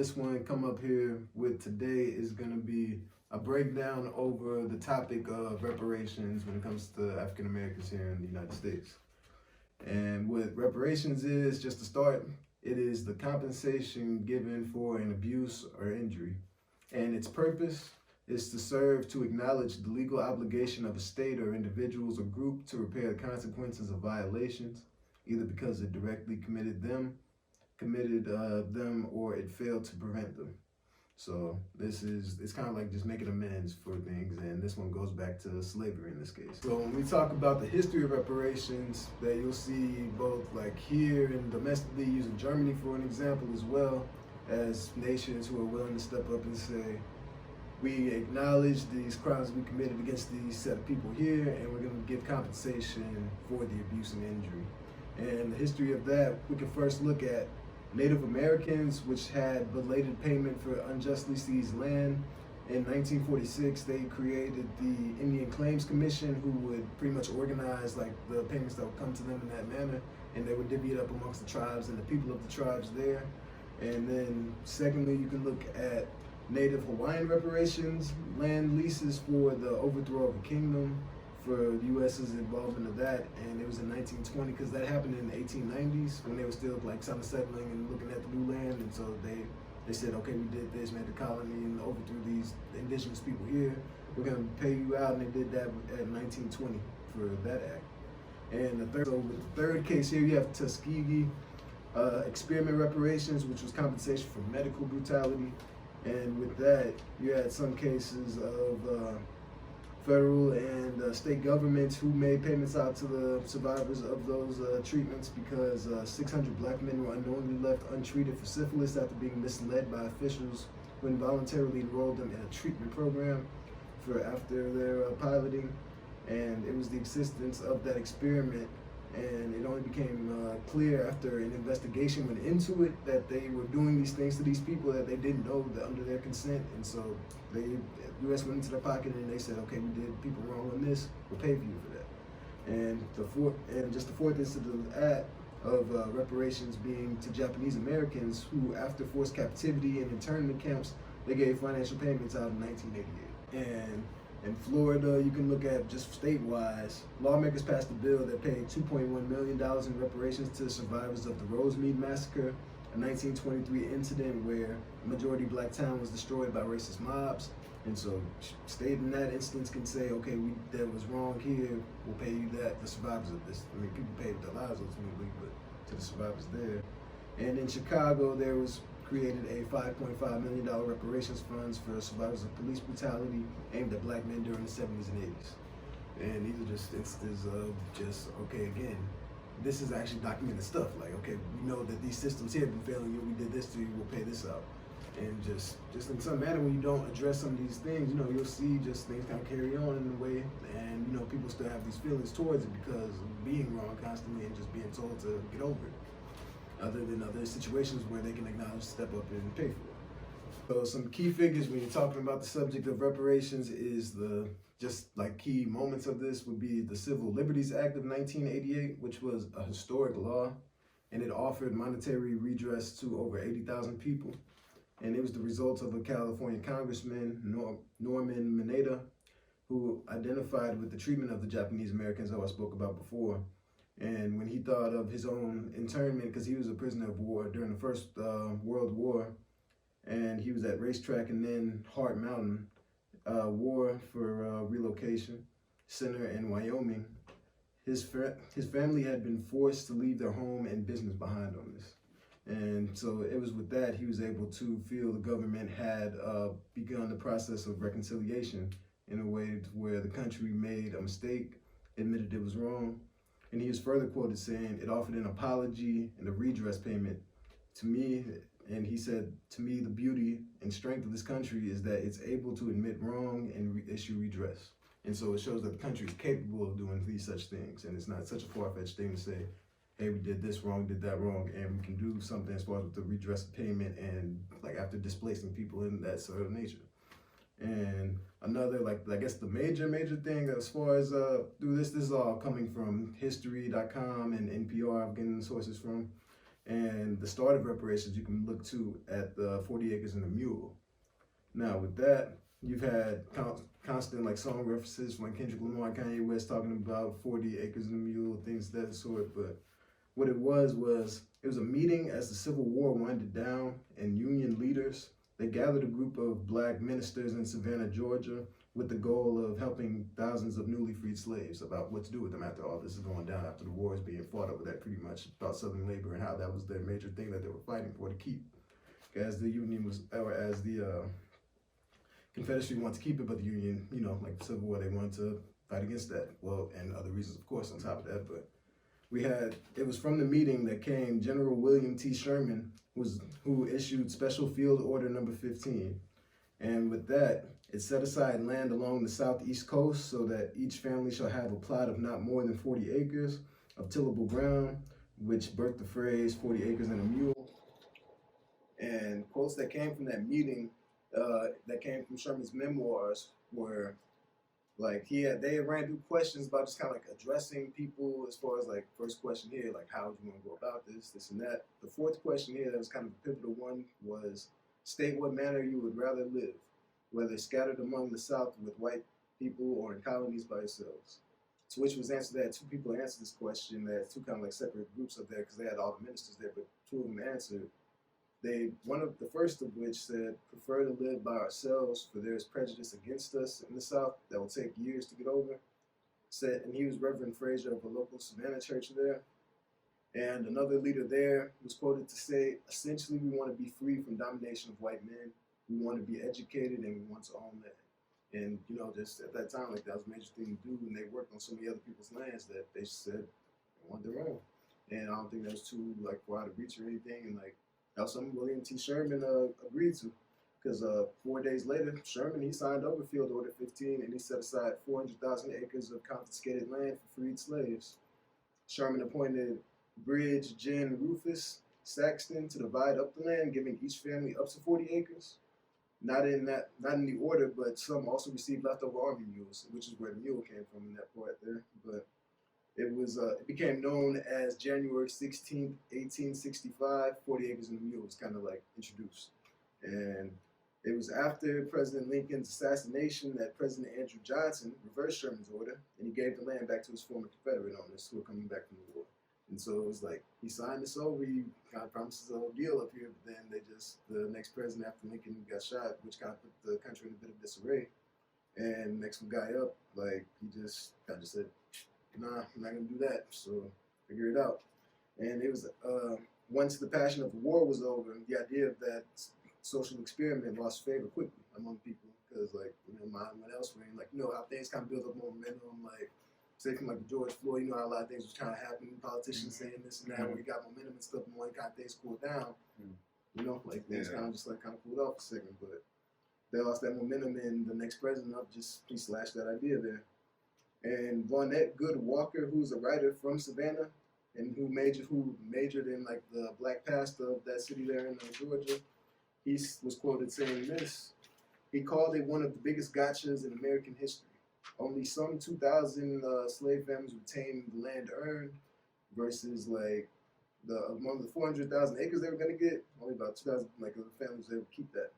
this one come up here with today is going to be a breakdown over the topic of reparations when it comes to African Americans here in the United States. And what reparations is, just to start, it is the compensation given for an abuse or injury. And its purpose is to serve to acknowledge the legal obligation of a state or individuals or group to repair the consequences of violations, either because it directly committed them or it failed to prevent them. So it's kind of like just making amends for things, and this one goes back to slavery in this case. So when we talk about the history of reparations, that you'll see both like here and domestically, using Germany for an example, as well as nations who are willing to step up and say, we acknowledge these crimes we committed against these set of people here, and we're going to give compensation for the abuse and injury. And the history of that, we can first look at Native Americans, which had belated payment for unjustly seized land. In 1946, they created the Indian Claims Commission, who would pretty much organize like the payments that would come to them in that manner, and they would divvy it up amongst the tribes and the people of the tribes there. And then secondly, you can look at Native Hawaiian reparations, land leases for the overthrow of a kingdom, for the U.S.'s involvement of that, and it was in 1920, because that happened in the 1890s when they were still like kind of settling and looking at the new land, and so they said, okay, we did this, made the colony and overthrew these indigenous people here, we're going to pay you out, and they did that at 1920 for that act. And with the third case here, you have Tuskegee experiment reparations, which was compensation for medical brutality, and with that, you had some cases of federal and state governments who made payments out to the survivors of those treatments, because 600 black men were unknowingly left untreated for syphilis after being misled by officials who involuntarily enrolled them in a treatment program after their piloting. And it was the existence of that experiment, and it only became clear after an investigation went into it that they were doing these things to these people that they didn't know that under their consent. And so the U.S. went into their pocket and they said, okay, we did people wrong on this, we'll pay for you for that. And the fourth incident of reparations being to Japanese Americans who, after forced captivity and internment camps, they gave financial payments out in 1988. And in Florida, you can look at just state-wise, lawmakers passed a bill that paid $2.1 million in reparations to survivors of the Rosemead Massacre, a 1923 incident where a majority black town was destroyed by racist mobs. And so state in that instance can say, okay, that was wrong here, we'll pay you that, the survivors of this. I mean, people paid their lives ultimately, but to the survivors there. And in Chicago, there was created a $5.5 million reparations funds for survivors of police brutality aimed at black men during the 70s and 80s. And these are just instances of just, okay, again, this is actually documented stuff. Like, okay, we know that these systems here have been failing you, we did this to you, we'll pay this out. And just in some manner, when you don't address some of these things, you'll see just things kind of carry on in a way, and people still have these feelings towards it because of being wrong constantly and just being told to get over it. Other than other situations where they can acknowledge, step up, and pay for it. So some key figures when you're talking about the subject of reparations is key moments of this would be the Civil Liberties Act of 1988, which was a historic law, and it offered monetary redress to over 80,000 people. And it was the result of a California congressman, Norman Mineta, who identified with the treatment of the Japanese Americans, who I spoke about before. And when he thought of his own internment, because he was a prisoner of war during the First World War, and he was at Racetrack and then Hart Mountain War for Relocation Center in Wyoming, his family had been forced to leave their home and business behind on this. And so it was with that he was able to feel the government had begun the process of reconciliation in a way where the country made a mistake, admitted it was wrong. And he was further quoted saying, it offered an apology and a redress payment to me. And he said, to me, the beauty and strength of this country is that it's able to admit wrong and issue redress. And so it shows that the country is capable of doing these such things. And it's not such a far-fetched thing to say, hey, we did this wrong, did that wrong, and we can do something as far as with the redress payment and like after displacing people in that sort of nature. And another, I guess the major thing as far as this is all coming from history.com and NPR, I'm getting the sources from, And the start of reparations you can look to at the 40 Acres and a Mule. Now, with that, you've had constant like song references from like Kendrick Lamar and Kanye West talking about 40 Acres and a Mule, things of that sort. But what it was it was a meeting as the Civil War winded down, and Union leaders, they gathered a group of black ministers in Savannah, Georgia, with the goal of helping thousands of newly freed slaves about what to do with them after all this is going down, after the war is being fought over that, pretty much about Southern labor and how that was their major thing that they were fighting for to keep. As the Union was, or as the Confederacy wanted to keep it, but the Union, like the Civil War, they wanted to fight against that. Well, and other reasons, of course, on top of that. But it was from the meeting that came General William T. Sherman, who issued Special Field Order Number 15. And with that, it set aside land along the southeast coast so that each family shall have a plot of not more than 40 acres of tillable ground, which birthed the phrase 40 acres and a mule. And quotes that came from that meeting, that came from Sherman's memoirs, were like they ran through questions about just kind of like addressing people as far as like first question here, like how would you want to go about this and that. The fourth question here that was kind of a pivotal one was state what manner you would rather live, whether scattered among the South with white people or in colonies by yourselves. To which was answered that two people answered this question. There's two kind of like separate groups up there because they had all the ministers there, but two of them answered. One of the first of which said, prefer to live by ourselves, for there is prejudice against us in the South that will take years to get over. And he was Reverend Frazier of a local Savannah church there. And another leader there was quoted to say, essentially, we want to be free from domination of white men. We want to be educated and we want to own land. And, just at that time, like that was a major thing to do. And they worked on so many other people's lands that they said they wanted their own. And I don't think that was too far out of reach or anything. And that was something William T. Sherman agreed to, because 4 days later, Sherman, he signed over Field Order 15, and he set aside 400,000 acres of confiscated land for freed slaves. Sherman appointed Bridge Gen Rufus Saxton to divide up the land, giving each family up to 40 acres. Not in the order, but some also received leftover army mules, which is where the mule came from in that part there. But it became known as January 16th, 1865, 40 Acres and a Mule was kind of introduced. And it was after President Lincoln's assassination that President Andrew Johnson reversed Sherman's order, and he gave the land back to his former Confederate owners who were coming back from the war. And so it was he signed this over, he kind of promises a whole deal up here, but then the next president after Lincoln got shot, which kind of put the country in a bit of disarray. And next guy up, he just kind of said, nah, I'm not going to do that, so figure it out. And it was, once the passion of the war was over, the idea of that social experiment lost favor quickly among people, because, mine went elsewhere, and, how things kind of build up more momentum, say from the George Floyd, how a lot of things was trying to happen, politicians saying this and that, when you got momentum and stuff, more kind of things cooled down, things kind of just kind of cooled off a second, but they lost that momentum, and the next president up he slashed that idea there. And Vonette Good Walker, who's a writer from Savannah, and who majored in the black pastor of that city there in Georgia, he was quoted saying this: he called it one of the biggest gotchas in American history. Only some 2,000 slave families retained the land earned, versus among the 400,000 acres they were going to get, only about 2,000 other families they would keep that.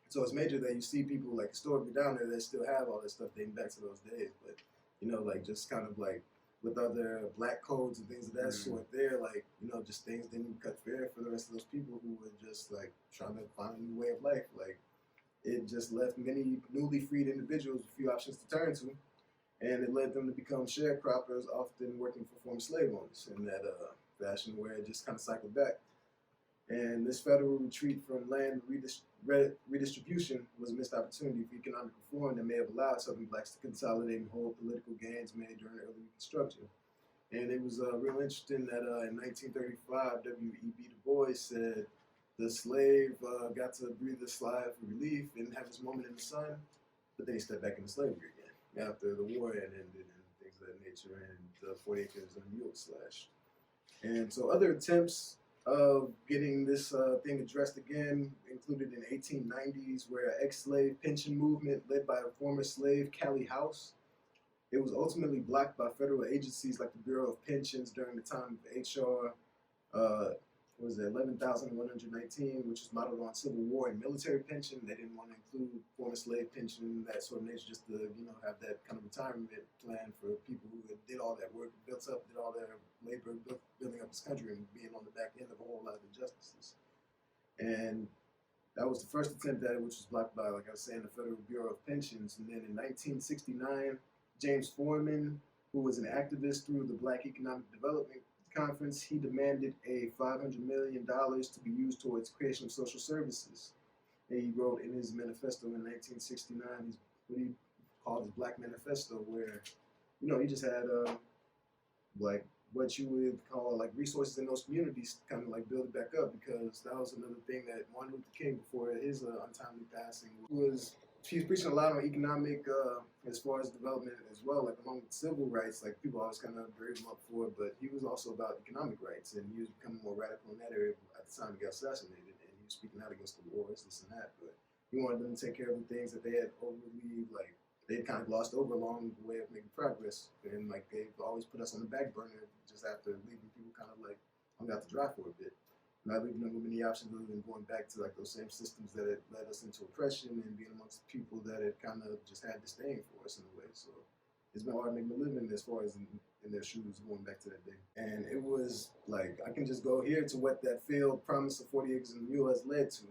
So it's major that you see people historically down there that still have all this stuff dating back to those days, but just kind of with other black codes and things of that sort there, just things didn't cut fair for the rest of those people who were just trying to find a new way of life. It just left many newly freed individuals a few options to turn to, and it led them to become sharecroppers, often working for former slave owners in that fashion where it just kind of cycled back. And this federal retreat from land redistribution was a missed opportunity for economic reform that may have allowed Southern blacks to consolidate and hold political gains made during early Reconstruction. And it was real interesting that in 1935, W.E.B. Du Bois said the slave got to breathe a sigh of relief and have his moment in the sun, but then he stepped back into slavery again after the war had ended and things of that nature, and the 40 Acres and a Mule slashed. And so other attempts of getting this thing addressed again included in 1890s, where an ex-slave pension movement led by a former slave, Callie House. It was ultimately blocked by federal agencies like the Bureau of Pensions during the time of H.R. what was it, 11,119, which is modeled on Civil War and military pension. They didn't want to include former slave pension, that sort of nature, just to have that kind of retirement plan for people who did all that work, built up, did all their labor, building up this country, and being on the back end of a whole lot of injustices. And that was the first attempt at it, which was blocked by, like I was saying, the Federal Bureau of Pensions. And then in 1969, James Foreman, who was an activist through the Black Economic Development Conference, he demanded a $500 million to be used towards creation of social services. And he wrote in his manifesto in 1969, what he called his Black Manifesto, where, he just had like what you would call like resources in those communities kind of like build it back up, because that was another thing that Martin Luther King, before his untimely passing, he was preaching a lot on economic as far as development as well, like along with civil rights, like people always kind of brave him up for it, but he was also about economic rights, and he was becoming more radical in that area at the time he got assassinated, and he was speaking out against the wars, this and that, but he wanted them to take care of the things that they had overly they'd kind of glossed over along the way of making progress. And like they've always put us on the back burner just after leaving people kind of like hung out to dry for a bit. Not leaving them with many options other than going back to like those same systems that had led us into oppression and being amongst people that had kind of just had disdain for us in a way. So it's been hard making a living as far as in their shoes going back to that day. And it was like, I can just go here to what that failed promise of 40 acres and a mule has led to.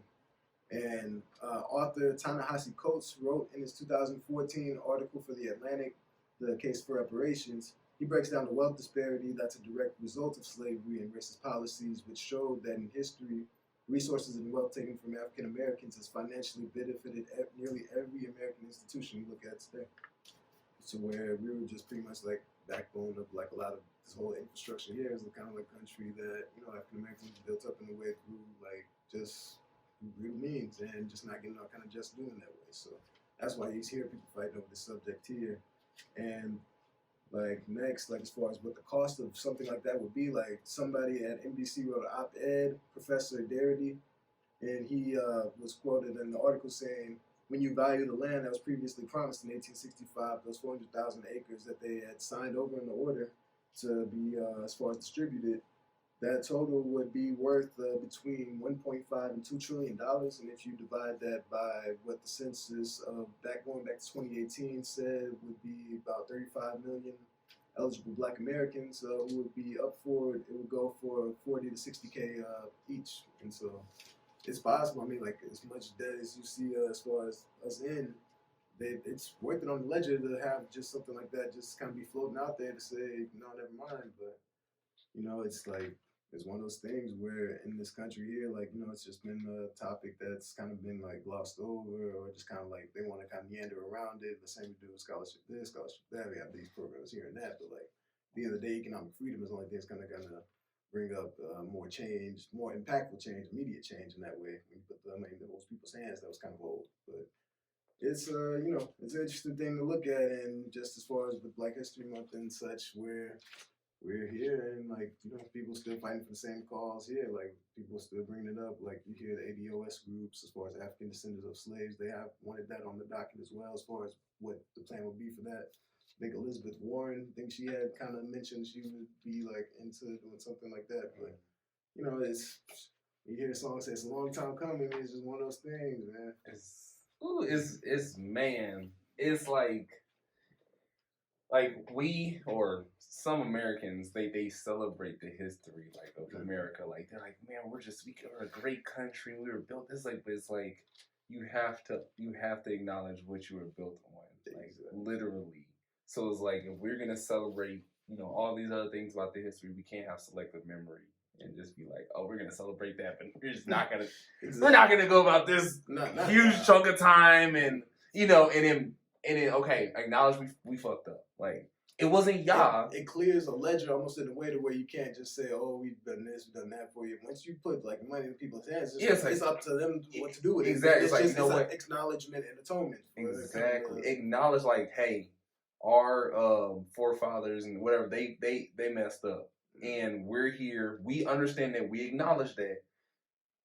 And author Ta-Nehisi Coates wrote in his 2014 article for The Atlantic, The Case for Reparations, he breaks down the wealth disparity that's a direct result of slavery and racist policies, which showed that in history, resources and wealth taken from African Americans has financially benefited nearly every American institution you look at today. To where we were just pretty much like backbone of like a lot of this whole infrastructure here is the kind of like country that, African Americans built up in a way through like just real means and just not getting all kind of just doing that way. So that's why you hear people fighting over this subject here. And like next, like as far as what the cost of something like that would be, like somebody at NBC wrote an op-ed, Professor Darity, and he was quoted in the article saying, when you value the land that was previously promised in 1865, those 400,000 acres that they had signed over in the order to be, as far as distributed, that total would be worth between 1.5 and $2 trillion. And if you divide that by what the census of going back to 2018 said would be about 35 million eligible Black Americans who would be up for it, it would go for 40 to 60K each. And so it's possible. I mean, like as much debt as you see as far as us in, it's worth it on the ledger to have just something like that just kind of be floating out there to say, no, never mind. But it's like, it's one of those things where in this country here, like, it's just been a topic that's kind of been like glossed over, or just kind of like they want to kind of meander around it. The same to do with scholarship this, scholarship that. We have these programs here and that, but like at the end of the day, economic freedom is the only thing that's gonna bring up more change, more impactful change, immediate change in that way. When you put the money in most people's hands, that was kind of old, but it's it's an interesting thing to look at. And just as far as with Black History Month and such, where we're here and like people still fighting for the same cause here, like people still bringing it up, like you hear the ADOS groups as far as African descendants of slaves, they have wanted that on the docket as well, as far as what the plan would be for that. I think Elizabeth Warren, I think she had kind of mentioned she would be like into doing something like that, but it's, you hear a song say it's a long time coming, it's just one of those things, man. It's like we, or some Americans, they celebrate the history like of America. Like they're like, man, we're a great country. We were built this, like, but it's like you have to acknowledge what you were built on, like literally. So it's like if we're gonna celebrate, all these other things about the history, we can't have selective memory and just be like, oh, we're gonna celebrate that, but we're just not gonna. We're not gonna go about this huge chunk of time, and and then okay, acknowledge we fucked up. Like it wasn't y'all. It clears a ledger almost in a way to where you can't just say, "Oh, we've done this, we've done that for you." Once you put like money in people's hands, it's up to them what to do with it. Exactly. It's just what? Acknowledgement and atonement. Exactly. Acknowledge like, hey, our forefathers and whatever they messed up, and we're here. We understand that. We acknowledge that.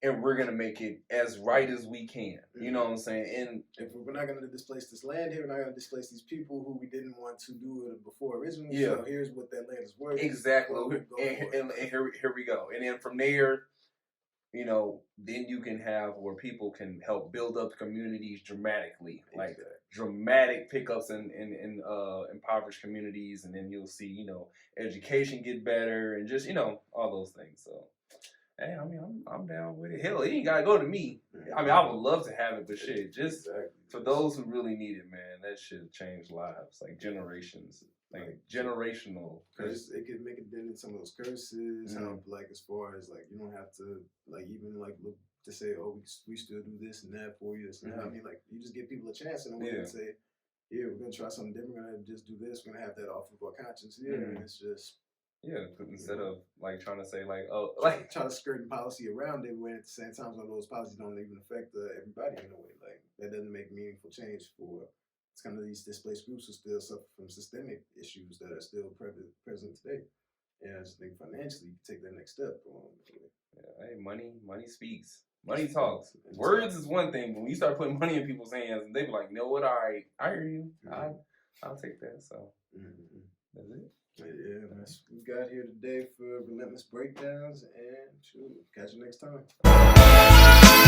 And we're going to make it as right as we can. You know what I'm saying? And if we're not going to displace this land here, we're not going to displace these people who we didn't want to do it before originally. Yeah. So here's what that land is worth. Exactly. And here we go. And then from there, then you can have where people can help build up communities dramatically, like Exactly. dramatic pickups in impoverished communities, and then you'll see, education get better and just, all those things. So, hey, I mean, I'm down with it. Hell, it ain't gotta go to me. I mean, I would love to have it, but shit, just for those who really need it, man, that shit changed lives, like generations. Like generational, because it could make a dent in some of those curses. How, like, as far as like, you don't have to like even like look to say, oh, we still do this and that for you. I mean, like, you just give people a chance in a way and say, yeah, we're gonna try something different. We're gonna just do this. We're gonna have that off of our conscience here, and it's just instead of like trying to say like, oh, like trying to skirt policy around it, when at the same time some of those policies don't even affect everybody in a way. Like, that doesn't make meaningful change for. It's kind of these displaced groups who still suffer from systemic issues that are still present today. And I just think financially, you can take that next step. Hey, money speaks. Money talks. Words is one thing, but when you start putting money in people's hands, and they be like, "You know what? All right, I hear you. I'll take that." So that's it. Yeah, that's what we got here today for Relentless Breakdowns, and catch you next time.